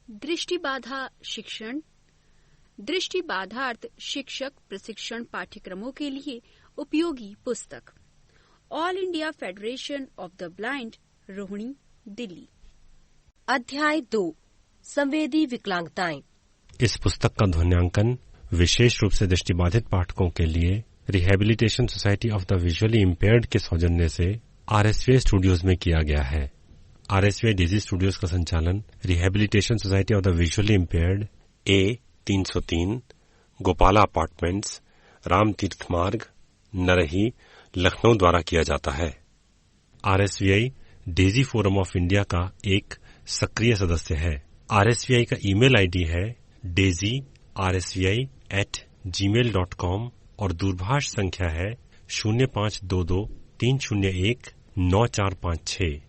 दृष्टिबाधा शिक्षण, दृष्टिबाधार्थ शिक्षक प्रशिक्षण पाठ्यक्रमों के लिए उपयोगी पुस्तक। All India federation of the blind, Rohini, Delhi. अध्याय 2, संवेदी विकलांगताएं। इस पुस्तक का ध्वन्यांकन विशेष रूप से दृष्टिबाधित पाठकों के लिए rehabilitation society of the visually impaired के सौजन्य से RSVI स्टूडियोज में किया गया है। RSVI डेजी स्टूडियोज का संचालन rehabilitation society of the visually impaired A303 Gopala apartments, Ram तीर्थ मार्ग, नरही, लखनऊ द्वारा किया जाता है। RSVI Daisy forum of India का एक सक्रिय सदस्य है। RSVI का ईमेल आईडी है daisyrsvi@gmail.com और दूरभाष संख्या है 0522-301-9456।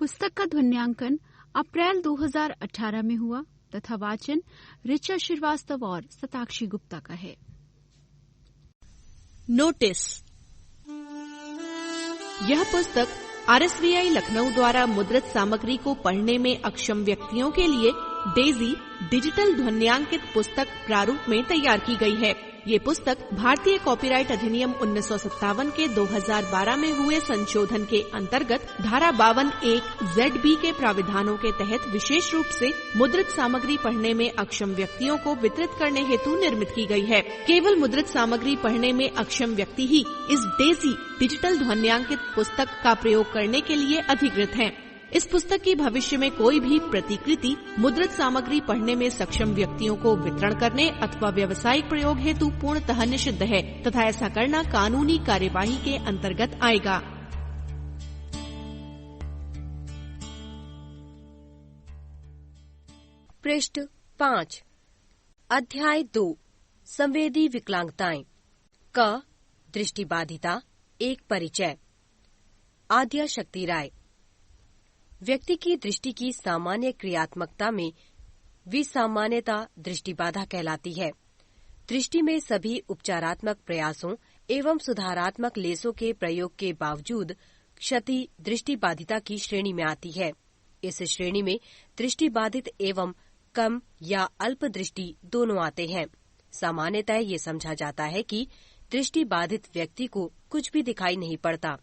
पुस्तक का ध्वन्यांकन अप्रैल 2018 में हुआ तथा वाचन ऋचा श्रीवास्तव और सताक्षी गुप्ता का है। नोटिस। यह पुस्तक RSVI लखनऊ द्वारा मुद्रित सामग्री को पढ़ने में अक्षम व्यक्तियों के लिए डेजी डिजिटल ध्वन्यांकित पुस्तक प्रारूप में तैयार की गई है। ये पुस्तक भारतीय कॉपीराइट अधिनियम 1957 के 2012 में हुए संशोधन के अंतर्गत धारा 52(1) ZB के प्राविधानों के तहत विशेष रूप से मुद्रित सामग्री पढ़ने में अक्षम व्यक्तियों को वितरित करने हेतु निर्मित की गई है। केवल मुद्रित सामग्री पढ़ने में अक्षम व्यक्ति ही इस डेजी डिजिटल ध्वन्यांकित पुस्तक का प्रयोग करने के लिए अधिकृत हैं। इस पुस्तक की भविष्य में कोई भी प्रतिकृति मुद्रित सामग्री पढ़ने में सक्षम व्यक्तियों को वितरण करने अथवा व्यावसायिक प्रयोग हेतु पूर्णतः निषिद्ध है तथा ऐसा करना कानूनी कार्यवाही के अंतर्गत आएगा। पृष्ठ 5, अध्याय 2, संवेदी विकलांगताएं। क, दृष्टिबाधिता, एक परिचय। आद्या शक्ति राय। व्यक्ति की दृष्टि की सामान्य क्रियात्मकता में विसामान्यता दृष्टिबाधा कहलाती है। दृष्टि में सभी उपचारात्मक प्रयासों एवं सुधारात्मक लेसों के प्रयोग के बावजूद क्षति दृष्टिबाधिता की श्रेणी में आती है। इस श्रेणी में दृष्टिबाधित एवं कम या अल्प दृष्टि दोनों आते हैं। सामान्यतः ये समझा जाता है कि दृष्टिबाधित व्यक्ति को कुछ भी दिखाई नहीं पड़ता,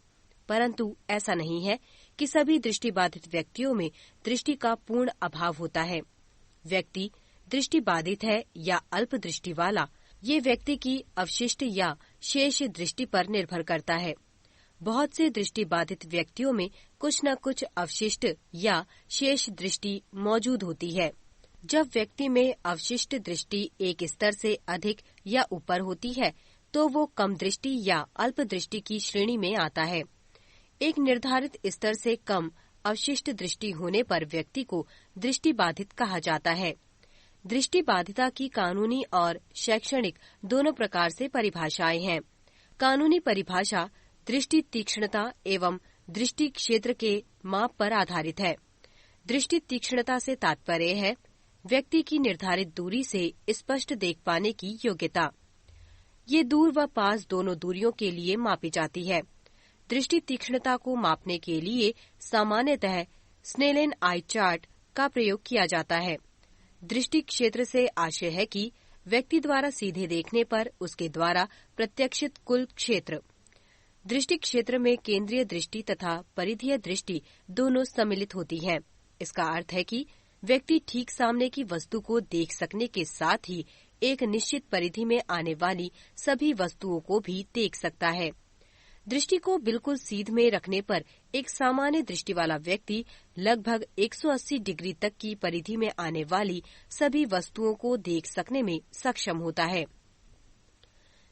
परंतु ऐसा नहीं है कि सभी दृष्टिबाधित व्यक्तियों में दृष्टि का पूर्ण अभाव होता है। व्यक्ति दृष्टिबाधित है या अल्प दृष्टि वाला, ये व्यक्ति की अवशिष्ट या शेष दृष्टि पर निर्भर करता है। बहुत से दृष्टिबाधित व्यक्तियों में कुछ न कुछ अवशिष्ट या शेष दृष्टि मौजूद होती है। जब व्यक्ति में अवशिष्ट दृष्टि एक स्तर से अधिक या ऊपर होती है तो वो कम दृष्टि या अल्प दृष्टि की श्रेणी में आता है। एक निर्धारित स्तर से कम अवशिष्ट दृष्टि होने पर व्यक्ति को दृष्टिबाधित कहा जाता है। दृष्टिबाधिता की कानूनी और शैक्षणिक दोनों प्रकार से परिभाषाएं हैं। कानूनी परिभाषा दृष्टि तीक्ष्णता एवं दृष्टि क्षेत्र के माप पर आधारित है। दृष्टि तीक्ष्णता से तात्पर्य है व्यक्ति की निर्धारित दूरी से स्पष्ट देख पाने की योग्यता। ये दूर व पास दोनों दूरियों के लिए मापी जाती है। दृष्टि तीक्ष्णता को मापने के लिए सामान्यतः स्नेलन आई चार्ट का प्रयोग किया जाता है। दृष्टि क्षेत्र से आशय है कि व्यक्ति द्वारा सीधे देखने पर उसके द्वारा प्रत्यक्षित कुल क्षेत्र। दृष्टि क्षेत्र में केंद्रीय दृष्टि तथा परिधीय दृष्टि दोनों सम्मिलित होती हैं। इसका अर्थ है कि व्यक्ति ठीक सामने की वस्तु को देख सकने के साथ ही एक निश्चित परिधि में आने वाली सभी वस्तुओं को भी देख सकता है। दृष्टि को बिल्कुल सीध में रखने पर एक सामान्य दृष्टि वाला व्यक्ति लगभग 180 डिग्री तक की परिधि में आने वाली सभी वस्तुओं को देख सकने में सक्षम होता है।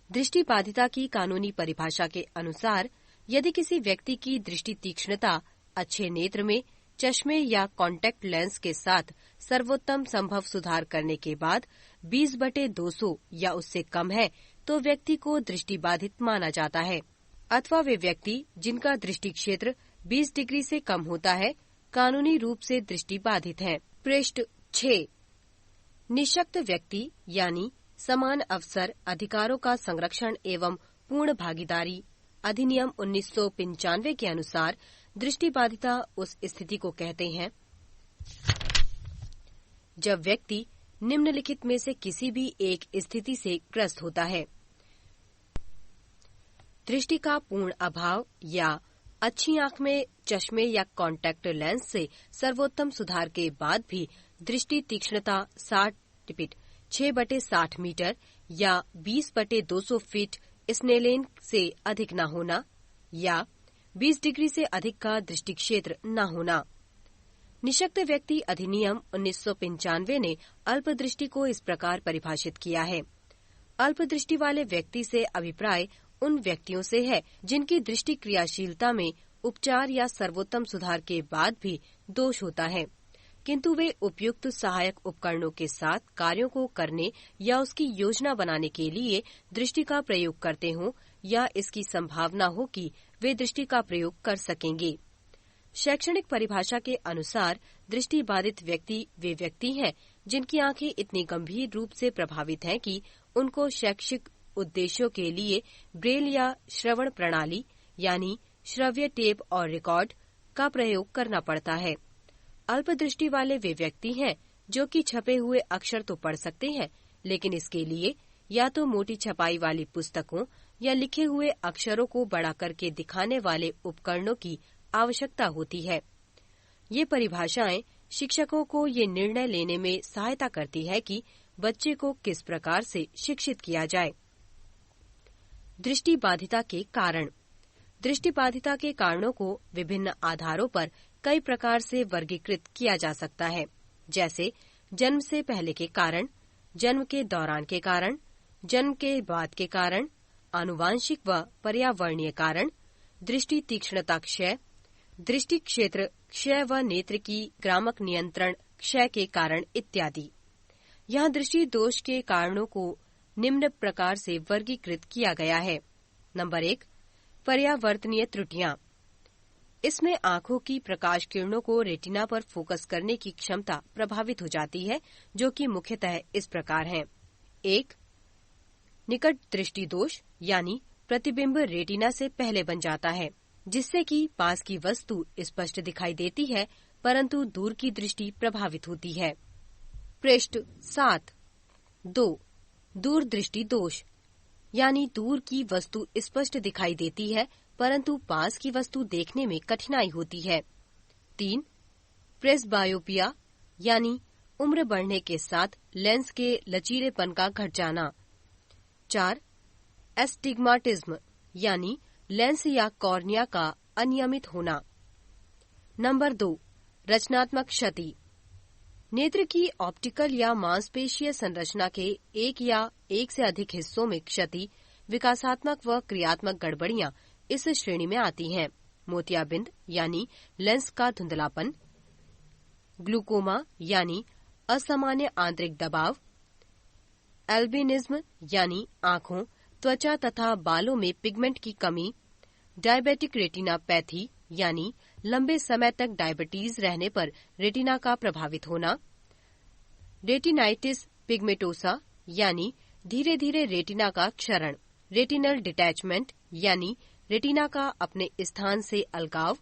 दृष्टिबाधिता की कानूनी परिभाषा के अनुसार यदि किसी व्यक्ति की दृष्टि तीक्ष्णता अच्छे नेत्र में चश्मे या कॉन्टैक्ट लेंस के साथ सर्वोत्तम संभव सुधार करने के बाद 20/200 या उससे कम है तो व्यक्ति को दृष्टिबाधित माना जाता है, अथवा वे व्यक्ति जिनका दृष्टि क्षेत्र 20 डिग्री से कम होता है कानूनी रूप से दृष्टिबाधित है। पृष्ठ 6, निःशक्त व्यक्ति यानी समान अवसर अधिकारों का संरक्षण एवं पूर्ण भागीदारी अधिनियम 1995 के अनुसार दृष्टिबाधिता उस स्थिति को कहते हैं जब व्यक्ति निम्नलिखित में से किसी भी एक स्थिति से ग्रस्त होता है: दृष्टि का पूर्ण अभाव या अच्छी आंख में चश्मे या कॉन्टैक्ट लेंस से सर्वोत्तम सुधार के बाद भी दृष्टि तीक्ष्णता 6/60 मीटर या 20/200 फीट स्नेलेन से अधिक न होना, या 20 डिग्री से अधिक का दृष्टि क्षेत्र न होना। निशक्त व्यक्ति अधिनियम 1995 ने अल्पदृष्टि को इस प्रकार परिभाषित किया है: अल्पदृष्टि वाले व्यक्ति से अभिप्राय उन व्यक्तियों से है जिनकी दृष्टि क्रियाशीलता में उपचार या सर्वोत्तम सुधार के बाद भी दोष होता है, किंतु वे उपयुक्त सहायक उपकरणों के साथ कार्यों को करने या उसकी योजना बनाने के लिए दृष्टि का प्रयोग करते हों या इसकी संभावना हो कि वे दृष्टि का प्रयोग कर सकेंगे। शैक्षणिक परिभाषा के अनुसार दृष्टि बाधित व्यक्ति वे व्यक्ति हैं जिनकी आंखें इतनी गंभीर रूप से प्रभावित हैं कि उनको शैक्षिक उद्देश्यों के लिए ब्रेल या श्रवण प्रणाली यानी श्रव्य टेप और रिकॉर्ड का प्रयोग करना पड़ता है। अल्पदृष्टि वाले वे व्यक्ति हैं जो कि छपे हुए अक्षर तो पढ़ सकते हैं, लेकिन इसके लिए या तो मोटी छपाई वाली पुस्तकों या लिखे हुए अक्षरों को बड़ा करके दिखाने वाले उपकरणों की आवश्यकता होती है। ये परिभाषाएं शिक्षकों को ये निर्णय लेने में सहायता करती है कि बच्चे को किस प्रकार से शिक्षित किया जाए। दृष्टि बाधिता के कारण। दृष्टि बाधिता के कारणों को विभिन्न आधारों पर कई प्रकार से वर्गीकृत किया जा सकता है, जैसे जन्म से पहले के कारण, जन्म के दौरान के कारण, जन्म के बाद के कारण, आनुवांशिक व पर्यावरणीय कारण, दृष्टि तीक्ष्णता क्षय, दृष्टि क्षेत्र क्षय व नेत्र की ग्रामक नियंत्रण क्षय के कारण इत्यादि। यहाँ दृष्टि दोष के कारणों को निम्न प्रकार से वर्गीकृत किया गया है। नंबर 1, पर्यावर्तनीय त्रुटियां। इसमें आंखों की प्रकाश किरणों को रेटिना पर फोकस करने की क्षमता प्रभावित हो जाती है, जो कि मुख्यतः इस प्रकार है। 1, निकट दृष्टि दोष यानी प्रतिबिंब रेटिना से पहले बन जाता है, जिससे कि पास की वस्तु स्पष्ट दिखाई देती है परंतु दूर की दृष्टि प्रभावित होती है। पृष्ठ 7। 2, दूर दृष्टि दोष यानी दूर की वस्तु स्पष्ट दिखाई देती है परंतु पास की वस्तु देखने में कठिनाई होती है। 3, प्रेसबायोपिया यानी उम्र बढ़ने के साथ लेंस के लचीलेपन का घट जाना। 4, एस्टिग्माटिज्म यानी लेंस या कॉर्निया का अनियमित होना। नंबर 2, रचनात्मक क्षति। नेत्र की ऑप्टिकल या मांसपेशीय संरचना के एक या एक से अधिक हिस्सों में क्षति, विकासात्मक व क्रियात्मक गड़बड़ियां इस श्रेणी में आती हैं। मोतियाबिंद यानी लेंस का धुंधलापन, ग्लूकोमा यानी असामान्य आंतरिक दबाव, एल्बिनिज्म यानी आंखों, त्वचा तथा बालों में पिगमेंट की कमी, डायबिटिक रेटिनापैथी यानी लंबे समय तक डायबिटीज रहने पर रेटिना का प्रभावित होना, रेटिनाइटिस पिगमेटोसा यानी धीरे धीरे रेटिना का क्षरण, रेटिनल डिटैचमेंट यानी रेटिना का अपने स्थान से अलगाव,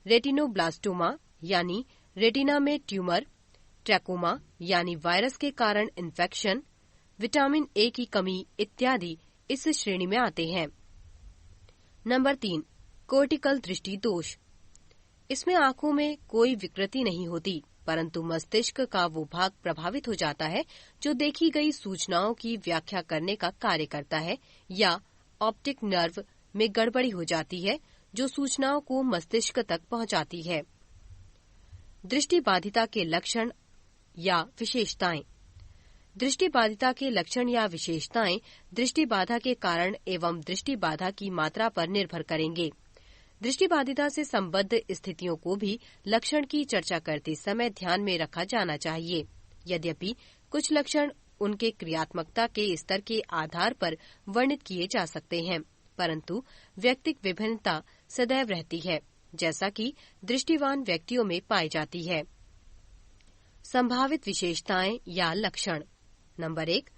रेटिनोब्लास्टोमा यानी रेटिना में ट्यूमर, ट्रैकोमा यानी वायरस के कारण इन्फेक्शन, विटामिन ए की कमी इत्यादि इस श्रेणी में आते हैं। नंबर 3, कोर्टिकल दृष्टि दोष। इसमें आंखों में कोई विकृति नहीं होती परंतु मस्तिष्क का वो भाग प्रभावित हो जाता है जो देखी गई सूचनाओं की व्याख्या करने का कार्य करता है, या ऑप्टिक नर्व में गड़बड़ी हो जाती है जो सूचनाओं को मस्तिष्क तक पहुंचाती है। दृष्टि बाधिता के लक्षण या विशेषताएं। दृष्टि बाधिता के लक्षण या विशेषताएं दृष्टि बाधा के कारण एवं दृष्टि बाधा की मात्रा पर निर्भर करेंगे। दृष्टि बाधिता से संबद्ध स्थितियों को भी लक्षण की चर्चा करते समय ध्यान में रखा जाना चाहिए। यद्यपि कुछ लक्षण उनके क्रियात्मकता के स्तर के आधार पर वर्णित किए जा सकते हैं, परंतु व्यक्तिगत विभिन्नता सदैव रहती है, जैसा कि दृष्टिवान व्यक्तियों में पाई जाती है। संभावित विशेषताएं या लक्षण। नंबर 1,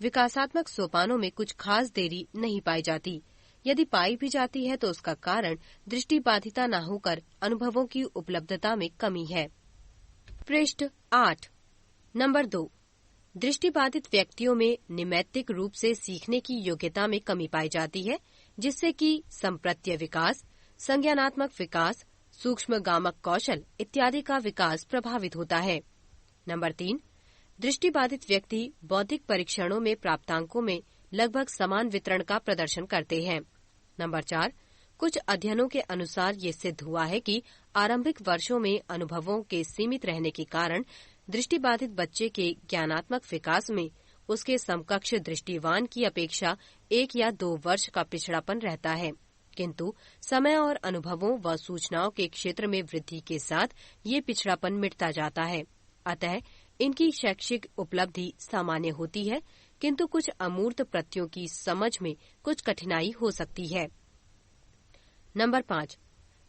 विकासात्मक सोपानों में कुछ खास देरी नहीं पाई जाती। यदि पाई भी जाती है तो उसका कारण दृष्टि बाधिता न होकर अनुभवों की उपलब्धता में कमी है। पृष्ठ 8, नंबर 2, दृष्टिबाधित व्यक्तियों में निमित्तिक रूप से सीखने की योग्यता में कमी पाई जाती है, जिससे कि संप्रत्य विकास, संज्ञानात्मक विकास, सूक्ष्मगामक कौशल इत्यादि का विकास प्रभावित होता है। नंबर 3, दृष्टिबाधित व्यक्ति बौद्धिक परीक्षणों में प्राप्तांकों में लगभग समान वितरण का प्रदर्शन करते हैं। नंबर 4, कुछ अध्ययनों के अनुसार ये सिद्ध हुआ है कि आरंभिक वर्षों में अनुभवों के सीमित रहने के कारण दृष्टिबाधित बच्चे के ज्ञानात्मक विकास में उसके समकक्ष दृष्टिवान की अपेक्षा 1 या 2 वर्ष का पिछड़ापन रहता है, किंतु समय और अनुभवों व सूचनाओं के क्षेत्र में वृद्धि के साथ ये पिछड़ापन मिटता जाता है। अतः इनकी शैक्षिक उपलब्धि सामान्य होती है, किंतु कुछ अमूर्त प्रत्ययों की समझ में कुछ कठिनाई हो सकती है। नंबर 5,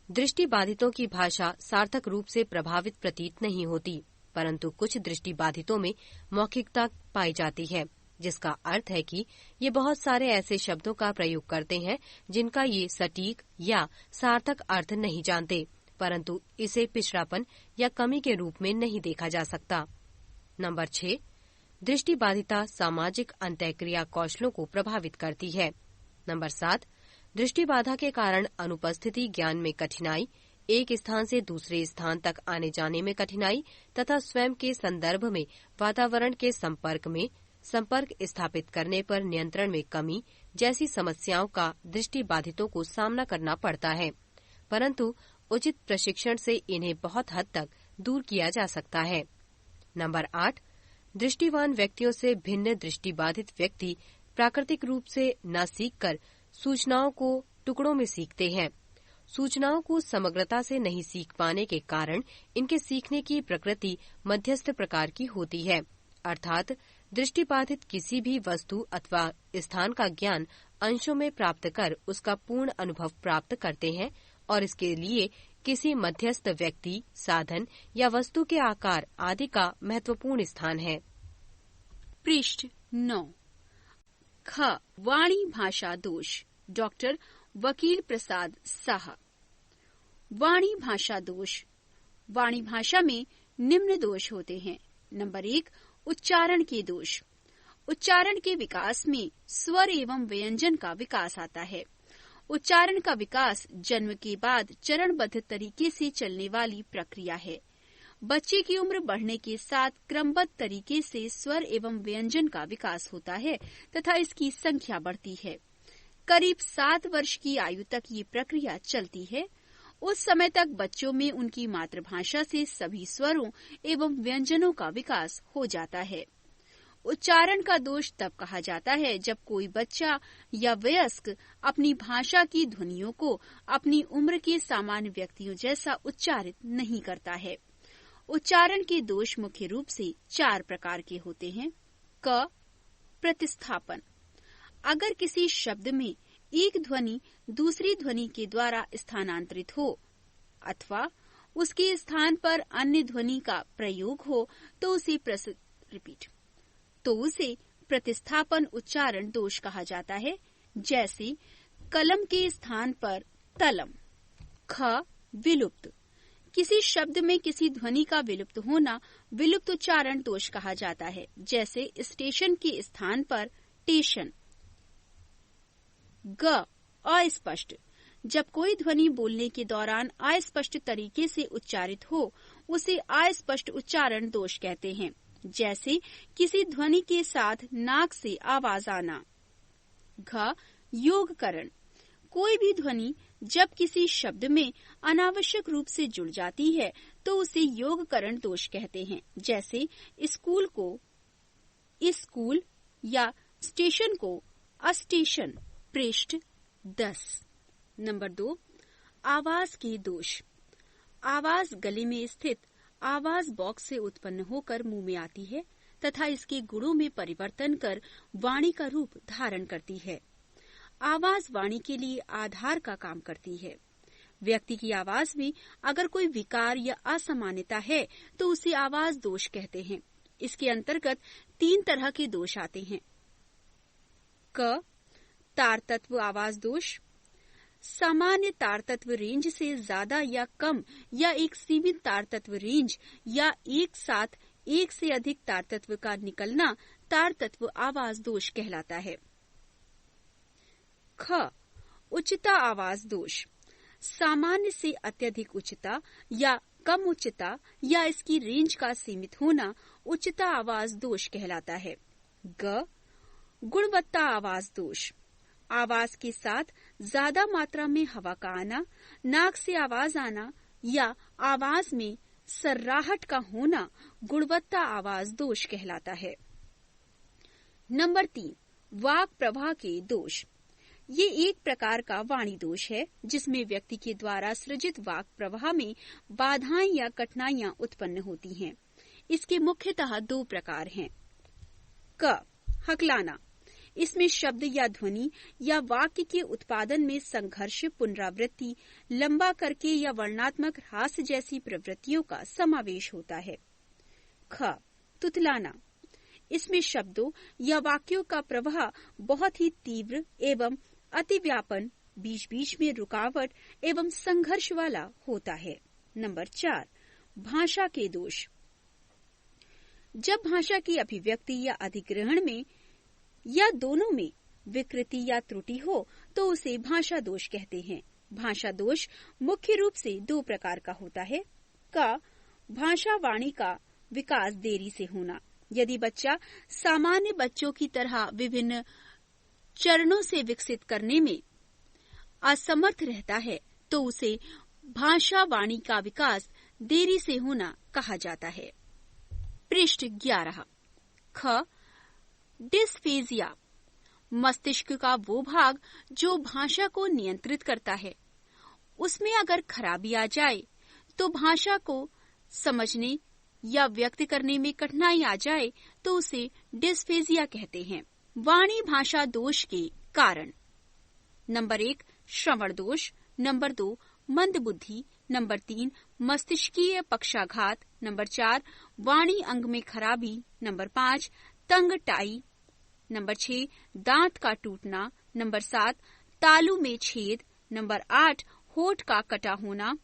दृष्टिबाधितों की भाषा सार्थक रूप से प्रभावित प्रतीत नहीं होती, परंतु कुछ दृष्टिबाधितों में मौखिकता पाई जाती है, जिसका अर्थ है कि ये बहुत सारे ऐसे शब्दों का प्रयोग करते हैं जिनका ये सटीक या सार्थक अर्थ नहीं जानते, परंतु इसे पिछड़ापन या कमी के रूप में नहीं देखा जा सकता। नंबर 6, दृष्टिबाधिता सामाजिक अंतःक्रिया कौशलों को प्रभावित करती है। नंबर 7, दृष्टिबाधा के कारण अनुपस्थिति ज्ञान में कठिनाई, एक स्थान से दूसरे स्थान तक आने जाने में कठिनाई तथा स्वयं के संदर्भ में वातावरण के संपर्क स्थापित करने पर नियंत्रण में कमी जैसी समस्याओं का दृष्टिबाधितों को सामना करना पड़ता है, परंतु उचित प्रशिक्षण से इन्हें बहुत हद तक दूर किया जा सकता है। नंबर 8, दृष्टिवान व्यक्तियों से भिन्न दृष्टिबाधित व्यक्ति प्राकृतिक रूप से न सीखकर सूचनाओं को टुकड़ों में सीखते हैं। सूचनाओं को समग्रता से नहीं सीख पाने के कारण इनके सीखने की प्रकृति मध्यस्थ प्रकार की होती है, अर्थात दृष्टिबाधित किसी भी वस्तु अथवा स्थान का ज्ञान अंशों में प्राप्त कर उसका पूर्ण अनुभव प्राप्त करते हैं और इसके लिए किसी मध्यस्थ व्यक्ति, साधन या वस्तु के आकार आदि का महत्वपूर्ण स्थान है। पृष्ठ 9। ख, वाणी भाषा दोष, डॉक्टर वकील प्रसाद साहा। वाणी भाषा दोष। वाणी भाषा में निम्न दोष होते हैं। नंबर 1, उच्चारण के दोष। उच्चारण के विकास में स्वर एवं व्यंजन का विकास आता है। उच्चारण का विकास जन्म के बाद चरणबद्ध तरीके से चलने वाली प्रक्रिया है। बच्चे की उम्र बढ़ने के साथ क्रमबद्ध तरीके से स्वर एवं व्यंजन का विकास होता है तथा इसकी संख्या बढ़ती है। करीब 7 वर्ष की आयु तक ये प्रक्रिया चलती है। उस समय तक बच्चों में उनकी मातृभाषा से सभी स्वरों एवं व्यंजनों का विकास हो जाता है। उच्चारण का दोष तब कहा जाता है जब कोई बच्चा या वयस्क अपनी भाषा की ध्वनियों को अपनी उम्र के सामान्य व्यक्तियों जैसा उच्चारित नहीं करता है। उच्चारण के दोष मुख्य रूप से 4 प्रकार के होते हैं। क, प्रतिस्थापन। अगर किसी शब्द में एक ध्वनि दूसरी ध्वनि के द्वारा स्थानांतरित हो अथवा उसके स्थान पर अन्य ध्वनि का प्रयोग हो तो उसे प्रतिस्थापन उच्चारण दोष कहा जाता है, जैसे कलम के स्थान पर तलम। ख, विलुप्त। किसी शब्द में किसी ध्वनि का विलुप्त होना विलुप्त उच्चारण दोष कहा जाता है, जैसे स्टेशन के स्थान पर टेशन। ग, अस्पष्ट। जब कोई ध्वनि बोलने के दौरान अस्पष्ट तरीके से उच्चारित हो उसे अस्पष्ट उच्चारण दोष कहते हैं, जैसे किसी ध्वनि के साथ नाक से आवाज आना। घ, योगकरण। कोई भी ध्वनि जब किसी शब्द में अनावश्यक रूप से जुड़ जाती है तो उसे योगकरण दोष कहते हैं, जैसे स्कूल को स्कूल या स्टेशन को अस्टेशन। पृष्ठ 10। नंबर 2, आवाज के दोष। आवाज गले में स्थित आवाज बॉक्स से उत्पन्न होकर मुंह में आती है तथा इसके गुणों में परिवर्तन कर वाणी का रूप धारण करती है। आवाज वाणी के लिए आधार का काम करती है। व्यक्ति की आवाज में अगर कोई विकार या असामान्यता है तो उसे आवाज दोष कहते हैं। इसके अंतर्गत 3 तरह के दोष आते हैं। क, तारतत्व आवाज दोष। सामान्य तारतत्व रेंज से ज्यादा या कम या एक सीमित तारतत्व रेंज या एक साथ एक से अधिक तार तत्व का निकलना तार तत्व आवाज दोष कहलाता है। ख, उच्चता आवाज दोष, सामान्य से अत्यधिक उच्चता या कम उच्चता या इसकी रेंज का सीमित होना उच्चता आवाज दोष कहलाता है। ग, गुणवत्ता आवाज दोष, आवाज के साथ ज्यादा मात्रा में हवा का आना, नाक से आवाज आना या आवाज में सर्राहट का होना गुणवत्ता आवाज दोष कहलाता है। नंबर 3, वाक् प्रवाह के दोष। ये एक प्रकार का वाणी दोष है जिसमें व्यक्ति के द्वारा सृजित वाक् प्रवाह में बाधाएं या कठिनाइयां उत्पन्न होती हैं। इसके मुख्यतः 2 प्रकार हैं। क, हकलाना, इसमें शब्द या ध्वनि या वाक्य के उत्पादन में संघर्ष, पुनरावृत्ति, लंबा करके या वर्णात्मक ह्रास जैसी प्रवृत्तियों का समावेश होता है। ख, तुतलाना, इसमें शब्दों या वाक्यों का प्रवाह बहुत ही तीव्र एवं अतिव्यापन, बीच बीच में रुकावट एवं संघर्ष वाला होता है। नंबर 4, भाषा के दोष। जब भाषा की अभिव्यक्ति या अधिग्रहण में या दोनों में विकृति या त्रुटि हो तो उसे भाषा दोष कहते हैं। भाषा दोष मुख्य रूप से 2 प्रकार का होता है। क, भाषा वाणी का विकास देरी से होना, यदि बच्चा सामान्य बच्चों की तरह विभिन्न चरणों से विकसित करने में असमर्थ रहता है तो उसे भाषा वाणी का विकास देरी से होना कहा जाता है। पृष्ठ 11। ख, डिस्फेजिया, मस्तिष्क का वो भाग जो भाषा को नियंत्रित करता है, उसमें अगर खराबी आ जाए तो भाषा को समझने या व्यक्त करने में कठिनाई आ जाए तो उसे डिस्फेजिया कहते हैं। वाणी भाषा दोष के कारण। नंबर 1, श्रवण दोष। नंबर 2, मंद बुद्धि। नंबर 3, मस्तिष्कीय पक्षाघात। नंबर 4, वाणी अंग में खराबी। नंबर 5, तंग टाई। नंबर 6, दांत का टूटना। नंबर 7, तालू में छेद। नंबर 8, होठ का कटा होना।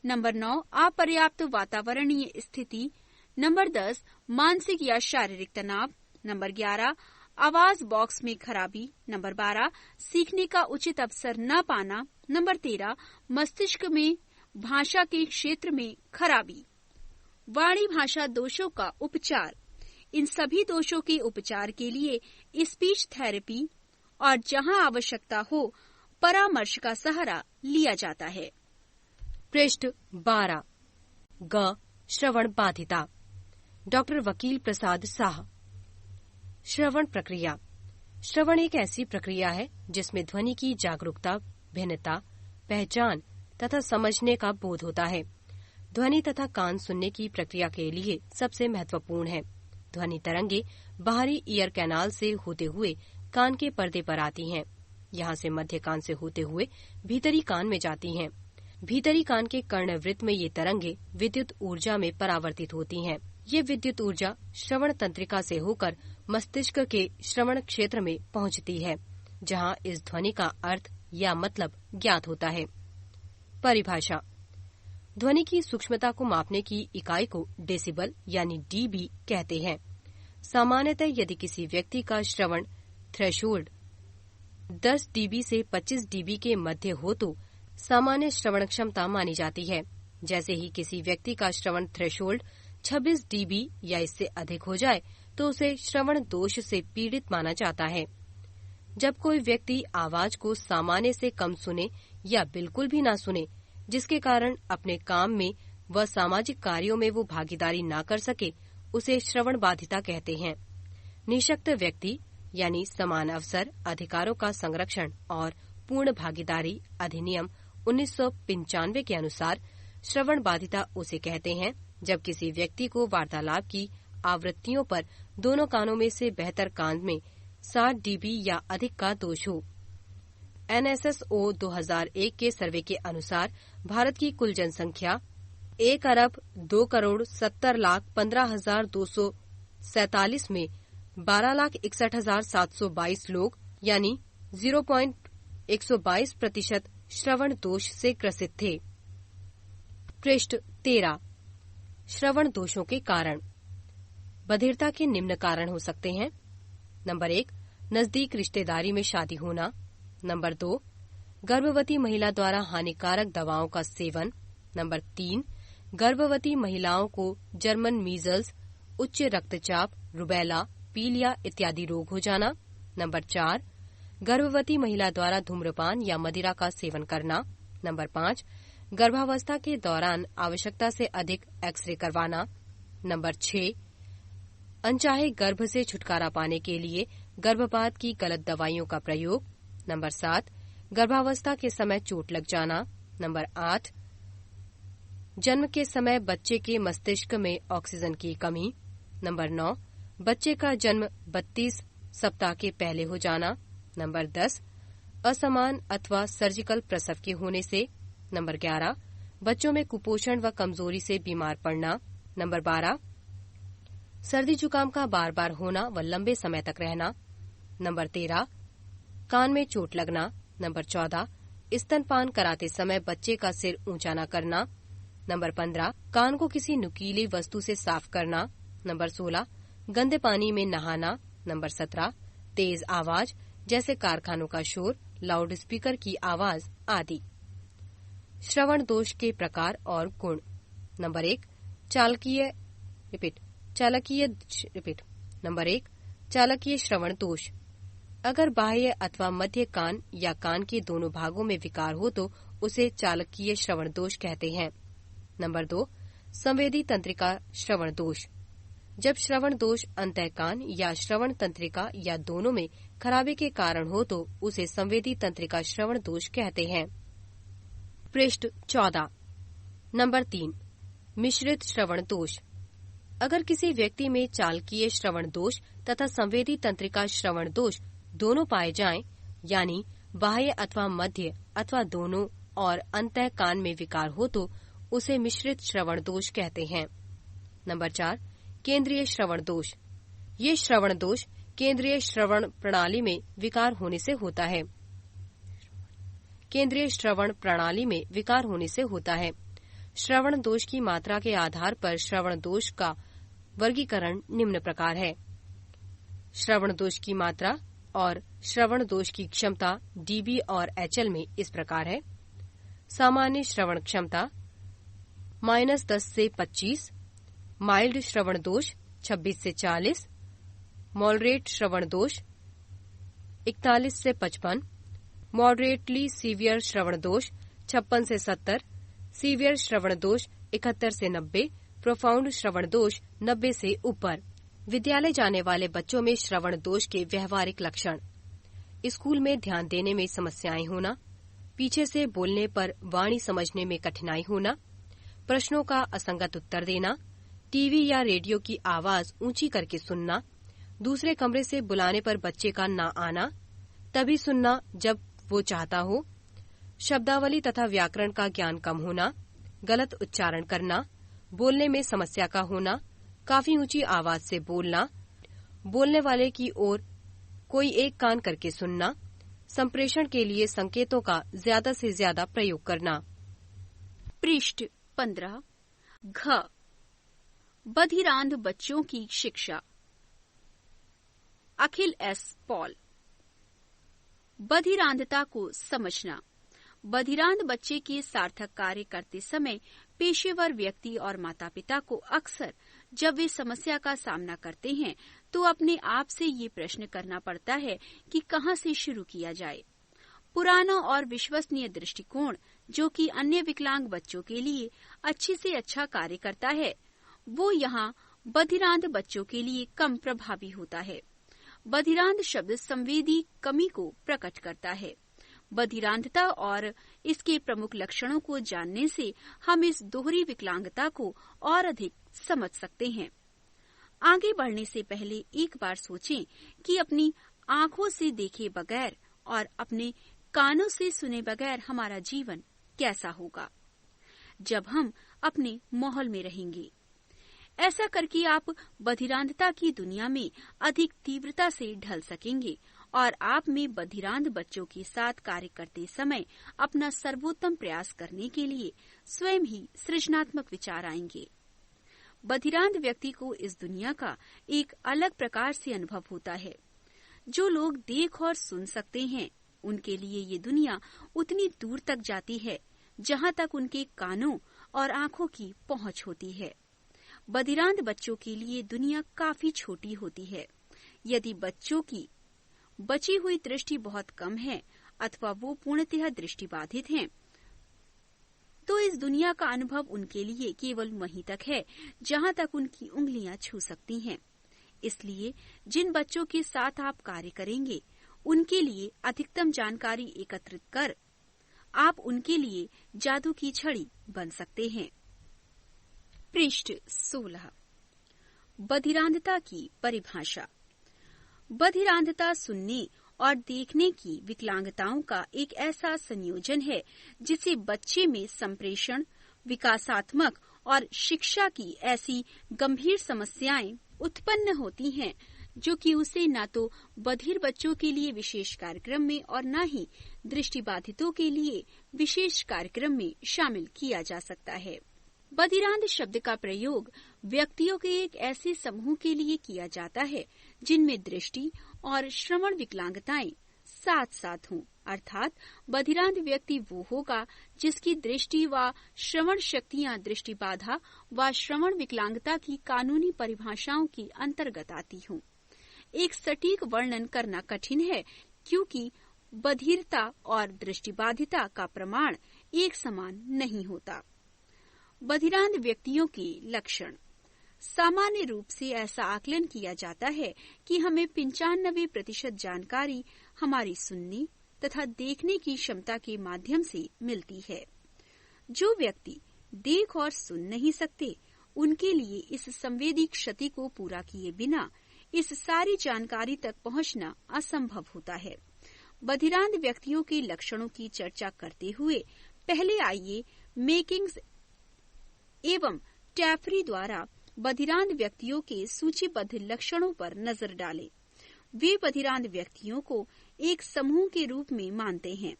नंबर 9, अपर्याप्त वातावरणीय स्थिति। नंबर 10, मानसिक या शारीरिक तनाव। नंबर 11, आवाज बॉक्स में खराबी। नंबर 12, सीखने का उचित अवसर न पाना। नंबर 13, मस्तिष्क में भाषा के क्षेत्र में खराबी। वाणी भाषा दोषों का उपचार। इन सभी दोषों के उपचार के लिए स्पीच थेरेपी और जहां आवश्यकता हो परामर्श का सहारा लिया जाता है। पृष्ठ 12। ग, श्रवण बाधिता। डॉक्टर वकील प्रसाद साह। श्रवण प्रक्रिया। श्रवण एक ऐसी प्रक्रिया है जिसमें ध्वनि की जागरूकता, भिन्नता, पहचान तथा समझने का बोध होता है। ध्वनि तथा कान सुनने की प्रक्रिया के लिए सबसे महत्वपूर्ण है। ध्वनि तरंगे बाहरी ईयर कैनाल से होते हुए कान के पर्दे पर आती हैं। यहाँ से मध्य कान से होते हुए भीतरी कान में जाती हैं। भीतरी कान के कर्णवृत्त में ये तरंगे विद्युत ऊर्जा में परावर्तित होती हैं। ये विद्युत ऊर्जा श्रवण तंत्रिका से होकर मस्तिष्क के श्रवण क्षेत्र में पहुंचती है, जहां इस ध्वनि का अर्थ या मतलब ज्ञात होता है। परिभाषा। ध्वनि की सूक्ष्मता को मापने की इकाई को डेसिबल यानी डीबी कहते हैं। सामान्यतः यदि किसी व्यक्ति का श्रवण थ्रेशोल्ड 10 डीबी से 25 डीबी के मध्य हो तो सामान्य श्रवण क्षमता मानी जाती है। जैसे ही किसी व्यक्ति का श्रवण थ्रेशोल्ड 26 डीबी या इससे अधिक हो जाए तो उसे श्रवण दोष से पीड़ित माना जाता है। जब कोई व्यक्ति आवाज को सामान्य से कम सुने या बिल्कुल भी ना सुने, जिसके कारण अपने काम में व सामाजिक कार्यों में वो भागीदारी ना कर सके, उसे श्रवण बाधिता कहते हैं। निःशक्त व्यक्ति यानी समान अवसर, अधिकारों का संरक्षण और पूर्ण भागीदारी अधिनियम 1995 के अनुसार श्रवण बाधिता उसे कहते हैं जब किसी व्यक्ति को वार्तालाप की आवृत्तियों पर दोनों कानों में से बेहतर कान में 60 डीबी या अधिक का दोष हो। NSSO 2001 के सर्वे के अनुसार भारत की कुल जनसंख्या 1,02,70,15,247 में 12,61,722 लोग यानी 0.122% श्रवण दोष से ग्रसित थे। पृष्ठ 13। श्रवण दोषों के कारण। बधिरता के निम्न कारण हो सकते हैं। नंबर 1, नजदीक रिश्तेदारी में शादी होना। नंबर 2, गर्भवती महिला द्वारा हानिकारक दवाओं का सेवन। नंबर 3, गर्भवती महिलाओं को जर्मन मीजल्स, उच्च रक्तचाप, रुबेला, पीलिया इत्यादि रोग हो जाना। नंबर 4, गर्भवती महिला द्वारा धूम्रपान या मदिरा का सेवन करना। नंबर 5, गर्भावस्था के दौरान आवश्यकता से अधिक एक्सरे करवाना। नंबर 6, अनचाहे गर्भ से छुटकारा पाने के लिए गर्भपात की गलत दवाइयों का प्रयोग। नंबर 7, गर्भावस्था के समय चोट लग जाना। नंबर 8, जन्म के समय बच्चे के मस्तिष्क में ऑक्सीजन की कमी। नंबर 9, बच्चे का जन्म 32 सप्ताह के पहले हो जाना। नंबर 10, असमान अथवा सर्जिकल प्रसव के होने से। नंबर 11, बच्चों में कुपोषण व कमजोरी से बीमार पड़ना। नंबर 12, सर्दी जुकाम का बार बार होना व लंबे समय तक रहना। नंबर 13, कान में चोट लगना। नंबर 14, स्तनपान कराते समय बच्चे का सिर ऊंचा न करना। नंबर 15, कान को किसी नुकीली वस्तु से साफ करना। नंबर 16, गंदे पानी में नहाना। नंबर 17, तेज आवाज जैसे कारखानों का शोर, लाउड स्पीकर की आवाज आदि। श्रवण दोष के प्रकार और गुण। नंबर 1, चालकीय श्रवण दोष। अगर बाह्य अथवा मध्य कान या कान के दोनों भागों में विकार हो तो उसे चालकीय श्रवण दोष कहते हैं। नंबर 2, संवेदी तंत्रिका श्रवण दोष। जब श्रवण दोष अंतःकान या श्रवण तंत्रिका या दोनों में खराबी के कारण हो तो उसे संवेदी तंत्रिका श्रवण दोष कहते हैं। पृष्ठ 14। नंबर 3, मिश्रित श्रवण दोष। अगर किसी व्यक्ति में चालकीय श्रवण दोष तथा संवेदी तंत्रिका श्रवण दोष दोनों पाए जाएं, यानी बाह्य अथवा मध्य अथवा दोनों और अंतः कान में विकार हो तो उसे मिश्रित श्रवण दोष कहते हैं। नंबर 4, केंद्रीय श्रवण दोष। ये श्रवण दोष केंद्रीय श्रवण प्रणाली में विकार होने से होता है। केंद्रीय श्रवण प्रणाली में विकार होने से होता है। श्रवण दोष की मात्रा के आधार पर श्रवण दोष का वर्गीकरण निम्न प्रकार है। श्रवण दोष की मात्रा और श्रवण दोष की क्षमता डीबी और एचएल में इस प्रकार है। सामान्य श्रवण क्षमता -10 से 25, माइल्ड श्रवण दोष 26 से 40, मॉडरेट श्रवण दोष 41 से 55, मॉडरेटली सीवियर श्रवण दोष 56 से 70, सीवियर श्रवण दोष 71 से 90, प्रोफाउंड श्रवण दोष 90 से ऊपर। विद्यालय जाने वाले बच्चों में श्रवण दोष के व्यवहारिक लक्षण: स्कूल में ध्यान देने में समस्याएं होना, पीछे से बोलने पर वाणी समझने में कठिनाई होना, प्रश्नों का असंगत उत्तर देना, टीवी या रेडियो की आवाज ऊंची करके सुनना, दूसरे कमरे से बुलाने पर बच्चे का ना आना, तभी सुनना जब वो चाहता हो, शब्दावली तथा व्याकरण का ज्ञान कम होना, गलत उच्चारण करना, बोलने में समस्या का होना, काफी ऊंची आवाज से बोलना, बोलने वाले की ओर कोई एक कान करके सुनना, संप्रेषण के लिए संकेतों का ज्यादा से ज्यादा प्रयोग करना। पृष्ठ 15। घ, बधिरांध बच्चों की शिक्षा। अखिल एस पॉल। बधिरांधता को समझना। बधिरांध बच्चे के सार्थक कार्य करते समय पेशेवर व्यक्ति और माता पिता को अक्सर जब वे समस्या का सामना करते हैं तो अपने आप से ये प्रश्न करना पड़ता है कि कहां से शुरू किया जाए। पुराना और विश्वसनीय दृष्टिकोण जो कि अन्य विकलांग बच्चों के लिए अच्छे से अच्छा कार्य करता है, वो यहाँ बधिरांध बच्चों के लिए कम प्रभावी होता है। बधिरांध शब्द संवेदी कमी को प्रकट करता है। बधिरांधता और इसके प्रमुख लक्षणों को जानने से हम इस दोहरी विकलांगता को और अधिक समझ सकते हैं। आगे बढ़ने से पहले एक बार सोचें कि अपनी आंखों से देखे बगैर और अपने कानों से सुने बगैर हमारा जीवन कैसा होगा जब हम अपने माहौल में रहेंगे। ऐसा करके आप बधिरांधता की दुनिया में अधिक तीव्रता से ढल सकेंगे और आप में बधिरांध बच्चों के साथ कार्य करते समय अपना सर्वोत्तम प्रयास करने के लिए स्वयं ही सृजनात्मक विचार आएंगे। बधिरांध व्यक्ति को इस दुनिया का एक अलग प्रकार से अनुभव होता है। जो लोग देख और सुन सकते हैं, उनके लिए ये दुनिया उतनी दूर तक जाती है जहाँ तक उनके कानों और आँखों की पहुँच होती है। बधिरांध बच्चों के लिए दुनिया काफी छोटी होती है। यदि बच्चों की बची हुई दृष्टि बहुत कम है अथवा वो पूर्णतः दृष्टिबाधित हैं, तो इस दुनिया का अनुभव उनके लिए केवल वहीं तक है जहाँ तक उनकी उंगलियां छू सकती हैं। इसलिए जिन बच्चों के साथ आप कार्य करेंगे, उनके लिए अधिकतम जानकारी एकत्रित कर आप उनके लिए जादू की छड़ी बन सकते हैं। पृष्ठ 16। बधिरांधता की परिभाषा। बधिरांधता सुनने और देखने की विकलांगताओं का एक ऐसा संयोजन है जिसे बच्चे में संप्रेषण, विकासात्मक और शिक्षा की ऐसी गंभीर समस्याएं उत्पन्न होती हैं जो कि उसे न तो बधिर बच्चों के लिए विशेष कार्यक्रम में और न ही दृष्टिबाधितों के लिए विशेष कार्यक्रम में शामिल किया जा सकता है। बधिरांध शब्द का प्रयोग व्यक्तियों के एक ऐसे समूह के लिए किया जाता है जिनमें दृष्टि और श्रवण विकलांगताएं साथ साथ हों, अर्थात बधिरांध व्यक्ति वो होगा जिसकी दृष्टि व श्रवण शक्तियां दृष्टिबाधा व श्रवण विकलांगता की कानूनी परिभाषाओं की अंतर्गत आती हों। एक सटीक वर्णन करना कठिन है क्योंकि बधिरता और दृष्टिबाधिता का प्रमाण एक समान नहीं होता। बधिरांध व्यक्तियों के लक्षण। सामान्य रूप से ऐसा आकलन किया जाता है कि हमें 95% जानकारी हमारी सुनने तथा देखने की क्षमता के माध्यम से मिलती है। जो व्यक्ति देख और सुन नहीं सकते, उनके लिए इस संवेदी क्षति को पूरा किए बिना इस सारी जानकारी तक पहुंचना असंभव होता है। बधिरांध व्यक्तियों के लक्षणों की चर्चा करते हुए पहले आइए मेकिंग्स एवं टैफरी द्वारा बधिरांध व्यक्तियों के सूचीबद्ध लक्षणों पर नजर डालें। वे बधिरांध व्यक्तियों को एक समूह के रूप में मानते हैं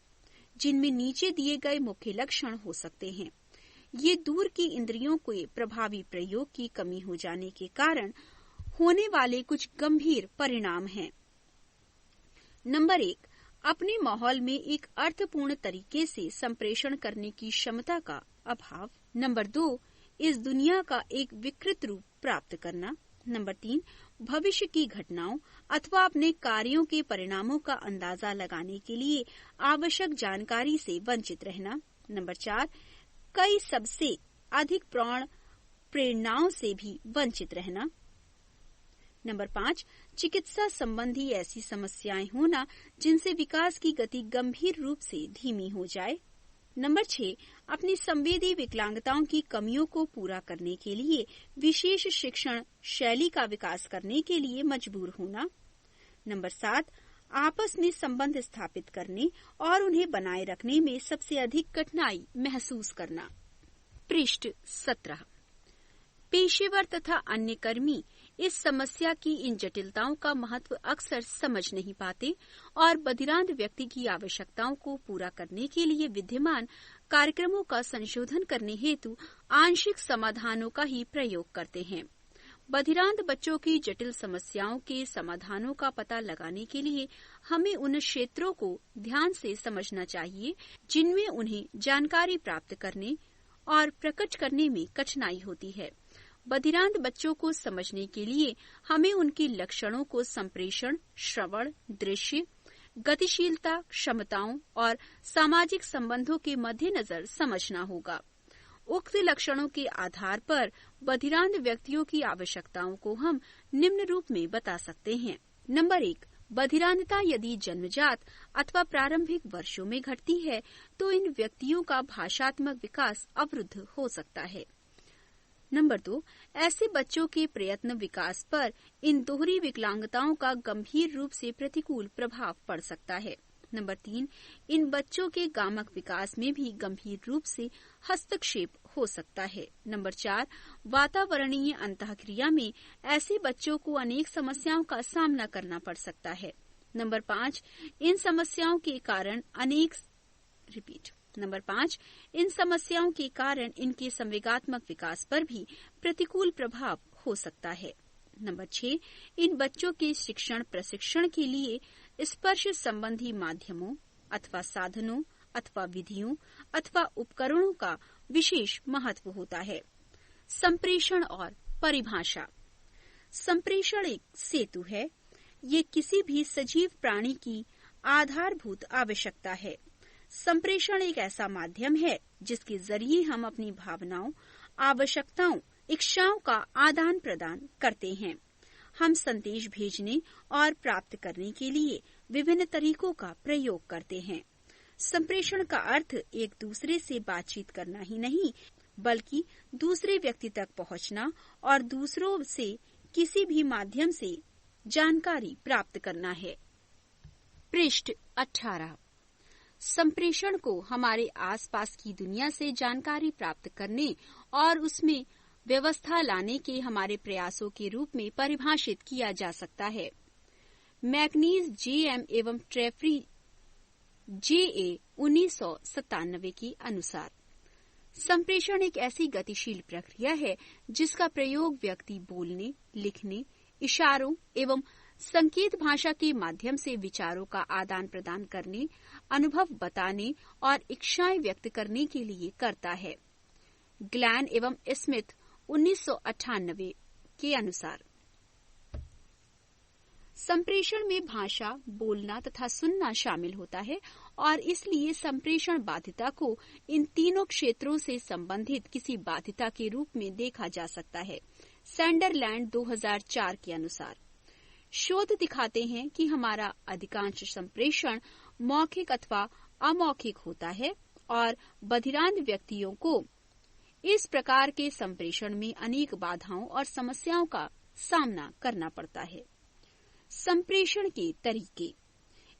जिनमें नीचे दिए गए मुख्य लक्षण हो सकते हैं। ये दूर की इंद्रियों के प्रभावी प्रयोग की कमी हो जाने के कारण होने वाले कुछ गंभीर परिणाम हैं। नंबर 1, अपने माहौल में एक अर्थपूर्ण तरीके से संप्रेषण करने की क्षमता का अभाव। नंबर 2, इस दुनिया का एक विकृत रूप प्राप्त करना। नंबर 3, भविष्य की घटनाओं अथवा अपने कार्यों के परिणामों का अंदाजा लगाने के लिए आवश्यक जानकारी से वंचित रहना। नंबर 4, कई सबसे अधिक प्रौढ़ प्रेरणाओं से भी वंचित रहना। नंबर 5, चिकित्सा संबंधी ऐसी समस्याएं होना जिनसे विकास की गति गंभीर रूप से धीमी हो जाए। नंबर 6, अपनी संवेदी विकलांगताओं की कमियों को पूरा करने के लिए विशेष शिक्षण शैली का विकास करने के लिए मजबूर होना। नंबर 7, आपस में संबंध स्थापित करने और उन्हें बनाए रखने में सबसे अधिक कठिनाई महसूस करना। पृष्ठ 17। पेशेवर तथा अन्य कर्मी इस समस्या की इन जटिलताओं का महत्व अक्सर समझ नहीं पाते और बधिरांध व्यक्ति की आवश्यकताओं को पूरा करने के लिए विद्यमान कार्यक्रमों का संशोधन करने हेतु आंशिक समाधानों का ही प्रयोग करते हैं। बधिरांध बच्चों की जटिल समस्याओं के समाधानों का पता लगाने के लिए हमें उन क्षेत्रों को ध्यान से समझना चाहिए जिनमें उन्हें जानकारी प्राप्त करने और प्रकट करने में कठिनाई होती है। बधिरांध बच्चों को समझने के लिए हमें उनके लक्षणों को संप्रेषण, श्रवण, दृश्य, गतिशीलता, क्षमताओं और सामाजिक संबंधों के मद्देनजर समझना होगा। उक्त लक्षणों के आधार पर बधिरांध व्यक्तियों की आवश्यकताओं को हम निम्न रूप में बता सकते हैं। नंबर 1, बधिरांधता यदि जन्मजात अथवा प्रारंभिक वर्षों में घटती है तो इन व्यक्तियों का भाषात्मक विकास अवरुद्ध हो सकता है। नंबर 2, ऐसे बच्चों के प्रयत्न विकास पर इन दोहरी विकलांगताओं का गंभीर रूप से प्रतिकूल प्रभाव पड़ सकता है। नंबर 3, इन बच्चों के गामक विकास में भी गंभीर रूप से हस्तक्षेप हो सकता है। नंबर 4, वातावरणीय अंतःक्रिया में ऐसे बच्चों को अनेक समस्याओं का सामना करना पड़ सकता है। नंबर 5, इन समस्याओं के कारण नंबर 5, इन समस्याओं के कारण इनके संवेगात्मक विकास पर भी प्रतिकूल प्रभाव हो सकता है। नंबर 6, इन बच्चों के शिक्षण प्रशिक्षण के लिए स्पर्श संबंधी माध्यमों अथवा साधनों अथवा विधियों अथवा उपकरणों का विशेष महत्व होता है। संप्रेषण और परिभाषा। संप्रेषण एक सेतु है। ये किसी भी सजीव प्राणी की आधारभूत आवश्यकता है। संप्रेषण एक ऐसा माध्यम है जिसके जरिए हम अपनी भावनाओं, आवश्यकताओं, इच्छाओं का आदान प्रदान करते हैं। हम संदेश भेजने और प्राप्त करने के लिए विभिन्न तरीकों का प्रयोग करते हैं। संप्रेषण का अर्थ एक दूसरे से बातचीत करना ही नहीं, बल्कि दूसरे व्यक्ति तक पहुंचना और दूसरों से किसी भी माध्यम से जानकारी प्राप्त करना है। पृष्ठ 18। संप्रेषण को हमारे आसपास की दुनिया से जानकारी प्राप्त करने और उसमें व्यवस्था लाने के हमारे प्रयासों के रूप में परिभाषित किया जा सकता है। मैकनीज J.M. एवं ट्रेफरी J.A. 1997 के अनुसार संप्रेषण एक ऐसी गतिशील प्रक्रिया है जिसका प्रयोग व्यक्ति बोलने, लिखने, इशारों एवं संकेत भाषा के माध्यम से विचारों का आदान प्रदान करने, अनुभव बताने और इच्छाएं व्यक्त करने के लिए करता है। ग्लैन एवं स्मिथ 1998 के अनुसार संप्रेषण में भाषा, बोलना तथा सुनना शामिल होता है और इसलिए संप्रेषण बाध्यता को इन तीनों क्षेत्रों से संबंधित किसी बाध्यता के रूप में देखा जा सकता है। सैंडरलैंड 2004 के अनुसार शोध दिखाते हैं कि हमारा अधिकांश संप्रेषण मौखिक अथवा अमौखिक होता है और बधिरांध व्यक्तियों को इस प्रकार के संप्रेषण में अनेक बाधाओं और समस्याओं का सामना करना पड़ता है। संप्रेषण के तरीके।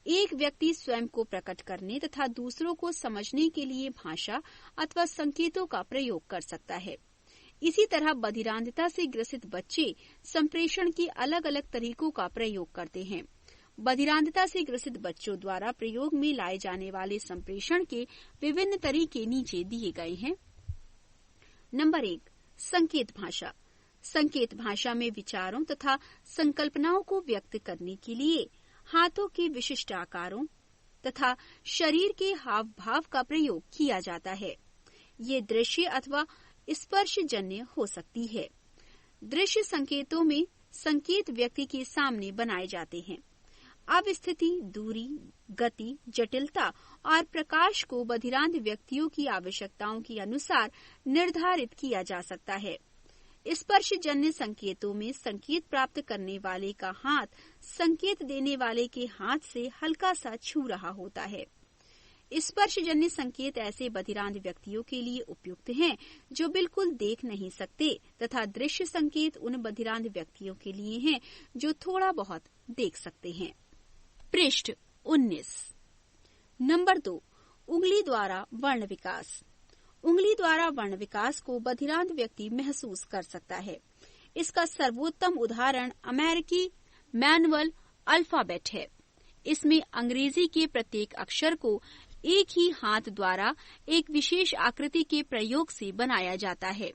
एक व्यक्ति स्वयं को प्रकट करने तथा दूसरों को समझने के लिए भाषा अथवा संकेतों का प्रयोग कर सकता है। इसी तरह बधिरांधता से ग्रसित बच्चे संप्रेषण के अलग अलग तरीकों का प्रयोग करते हैं। बधिरांधता से ग्रसित बच्चों द्वारा प्रयोग में लाए जाने वाले संप्रेषण के विभिन्न तरीके नीचे दिए गए हैं। नंबर 1, संकेत भाषा। संकेत भाषा में विचारों तथा संकल्पनाओं को व्यक्त करने के लिए हाथों के विशिष्ट आकारों तथा शरीर के हाव भाव का प्रयोग किया जाता है। ये दृश्य अथवा स्पर्शजन्य हो सकती है। दृश्य संकेतों में संकेत व्यक्ति के सामने बनाए जाते हैं। अब स्थिति, दूरी, गति, जटिलता और प्रकाश को बधिरांध व्यक्तियों की आवश्यकताओं के अनुसार निर्धारित किया जा सकता है। स्पर्शजन्य संकेतों में संकेत प्राप्त करने वाले का हाथ संकेत देने वाले के हाथ से हल्का सा छू रहा होता है। स्पर्शजन्य संकेत ऐसे बधिरांध व्यक्तियों के लिए उपयुक्त हैं जो बिल्कुल देख नहीं सकते तथा दृश्य संकेत उन बधिरांध व्यक्तियों के लिए हैं जो थोड़ा बहुत देख सकते हैं। पृष्ठ 19। नंबर 2, उंगली द्वारा वर्ण विकास। उंगली द्वारा वर्ण विकास को बधिरांध व्यक्ति महसूस कर सकता है। इसका सर्वोत्तम उदाहरण अमेरिकी मैनुअल अल्फाबेट है। इसमें अंग्रेजी के प्रत्येक अक्षर को एक ही हाथ द्वारा एक विशेष आकृति के प्रयोग से बनाया जाता है।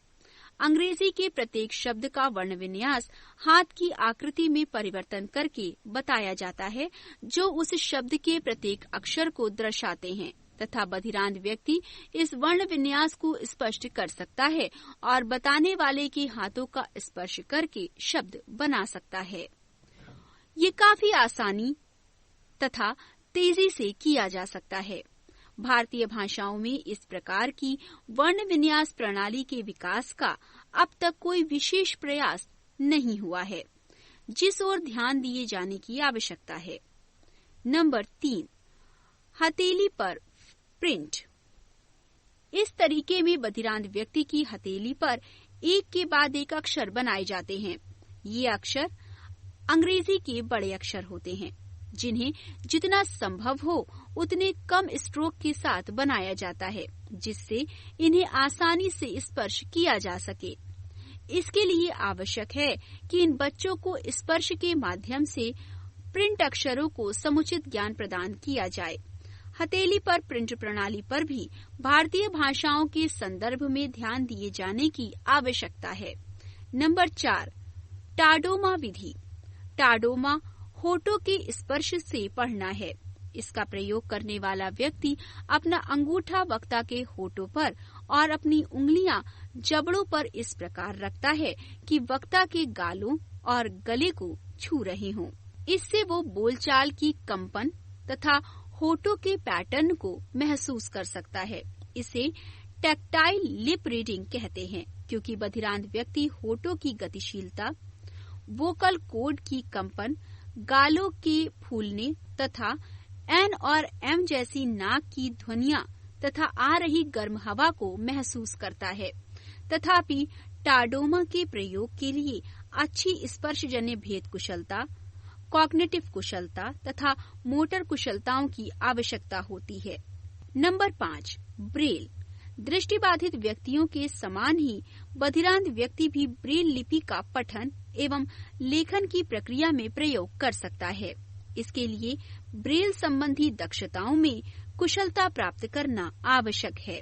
अंग्रेजी के प्रत्येक शब्द का वर्ण विन्यास हाथ की आकृति में परिवर्तन करके बताया जाता है जो उस शब्द के प्रत्येक अक्षर को दर्शाते हैं तथा बधिरांध व्यक्ति इस वर्ण विन्यास को स्पष्ट कर सकता है और बताने वाले के हाथों का स्पर्श करके शब्द बना सकता है। ये काफी आसानी तथा तेजी से किया जा सकता है। भारतीय भाषाओं में इस प्रकार की वर्ण विन्यास प्रणाली के विकास का अब तक कोई विशेष प्रयास नहीं हुआ है, जिस ओर ध्यान दिए जाने की आवश्यकता है। नंबर 3, हथेली पर प्रिंट। इस तरीके में बधिरांध व्यक्ति की हथेली पर एक के बाद एक अक्षर बनाए जाते हैं। ये अक्षर अंग्रेजी के बड़े अक्षर होते हैं जिन्हें जितना संभव हो उतने कम स्ट्रोक के साथ बनाया जाता है जिससे इन्हें आसानी से स्पर्श किया जा सके। इसके लिए आवश्यक है कि इन बच्चों को स्पर्श के माध्यम से प्रिंट अक्षरों को समुचित ज्ञान प्रदान किया जाए। हथेली पर प्रिंट प्रणाली पर भी भारतीय भाषाओं के संदर्भ में ध्यान दिए जाने की आवश्यकता है। नंबर 4, टाडोमा विधि। टाडोमा होठों के स्पर्श से पढ़ना है। इसका प्रयोग करने वाला व्यक्ति अपना अंगूठा वक्ता के होठों पर और अपनी उंगलियां जबड़ों पर इस प्रकार रखता है कि वक्ता के गालों और गले को छू रहे हों। इससे वो बोलचाल की कंपन तथा होठों के पैटर्न को महसूस कर सकता है। इसे टैक्टाइल लिप रीडिंग कहते हैं, क्योंकि बधिरांध व्यक्ति होठों की गतिशीलता, वोकल कॉर्ड की कंपन, गालों के फूलने तथा एन और एम जैसी नाक की ध्वनियां तथा आ रही गर्म हवा को महसूस करता है। तथापि टाडोमा के प्रयोग के लिए अच्छी स्पर्शजन्य भेद कुशलता, कॉग्निटिव कुशलता तथा मोटर कुशलताओं की आवश्यकता होती है। Number 5, Braille. दृष्टिबाधित व्यक्तियों के समान ही बधिरांध व्यक्ति भी ब्रेल लिपि का पठन एवं लेखन की प्रक्रिया में प्रयोग कर सकता है। इसके लिए ब्रेल संबंधी दक्षताओं में कुशलता प्राप्त करना आवश्यक है।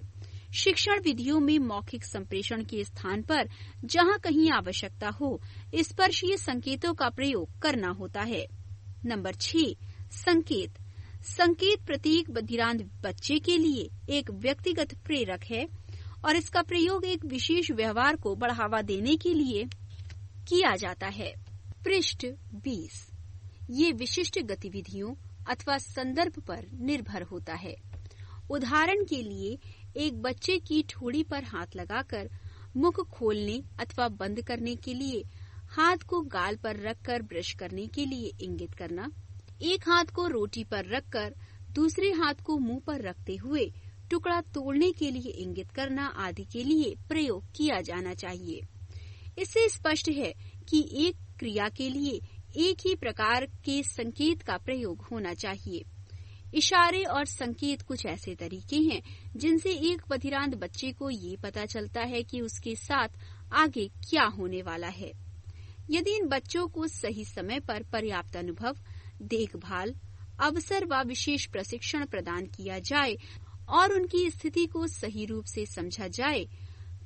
शिक्षण विधियों में मौखिक संप्रेषण के स्थान पर जहां कहीं आवश्यकता हो, स्पर्शीय संकेतों का प्रयोग करना होता है। नंबर 6, संकेत। संकेत प्रत्येक बधिरांध बच्चे के लिए एक व्यक्तिगत प्रेरक है और इसका प्रयोग एक विशेष व्यवहार को बढ़ावा देने के लिए किया जाता है। पृष्ठ 20। ये विशिष्ट गतिविधियों अथवा संदर्भ पर निर्भर होता है। उदाहरण के लिए एक बच्चे की ठोड़ी पर हाथ लगाकर मुख खोलने अथवा बंद करने के लिए हाथ को गाल पर रखकर ब्रश करने के लिए इंगित करना, एक हाथ को रोटी पर रखकर दूसरे हाथ को मुंह पर रखते हुए टुकड़ा तोड़ने के लिए इंगित करना आदि के लिए प्रयोग किया जाना चाहिए। इससे स्पष्ट है कि एक क्रिया के लिए एक ही प्रकार के संकेत का प्रयोग होना चाहिए। इशारे और संकेत कुछ ऐसे तरीके हैं जिनसे एक बधिरांध बच्चे को ये पता चलता है कि उसके साथ आगे क्या होने वाला है। यदि इन बच्चों को सही समय पर पर्याप्त अनुभव, देखभाल, अवसर व विशेष प्रशिक्षण प्रदान किया जाए और उनकी स्थिति को सही रूप से समझा जाए,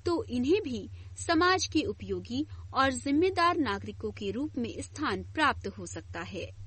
तो इन्हें भी समाज के उपयोगी और जिम्मेदार नागरिकों के रूप में स्थान प्राप्त हो सकता है।